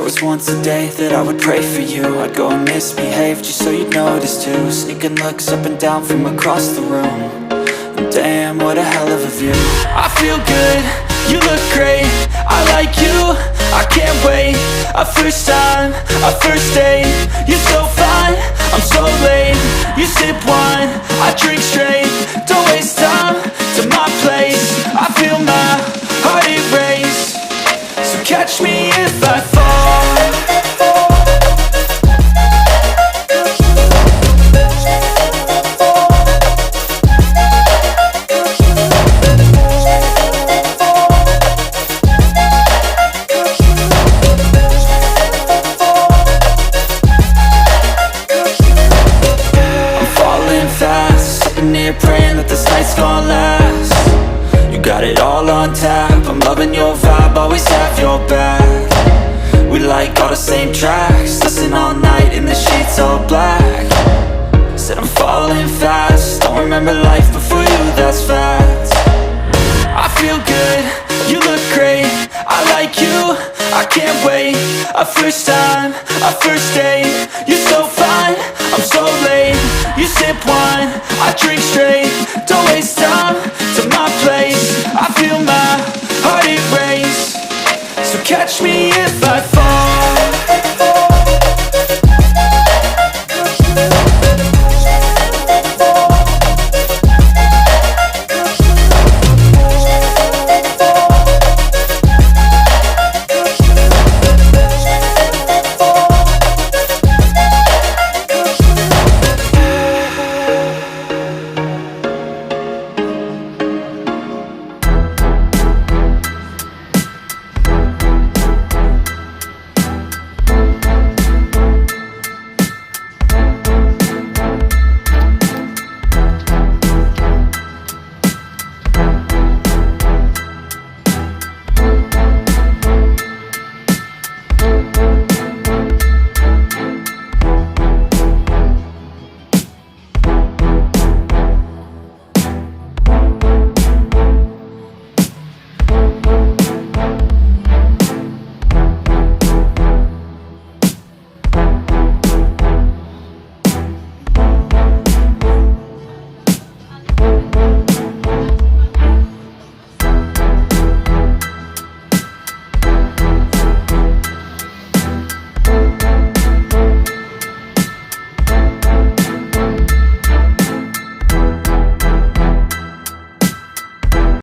was once a day that I would pray for you. I'd go and misbehave just so you'd notice too. Sneaking looks up and down from across the room. And damn, what a hell of a view. I feel good, you look great, I like you, I can't wait. A first time, a first date, you're so fine, I'm so late. You sip wine, I drink straight, don't waste time to my place. I feel my heart erase, so catch me if I fall. Praying that this night's gonna last. You got it all on tap, I'm loving your vibe, always have your back. We like all the same tracks, listen all night in the sheets all black. Said I'm falling fast, don't remember life before you, that's fact. I feel good, you look great, I like you, I can't wait. A first time, a first date, you're so fine, I'm so late. You sip wine, I drink straight, don't waste time to my place. I feel my heart erase, so catch me if I fall.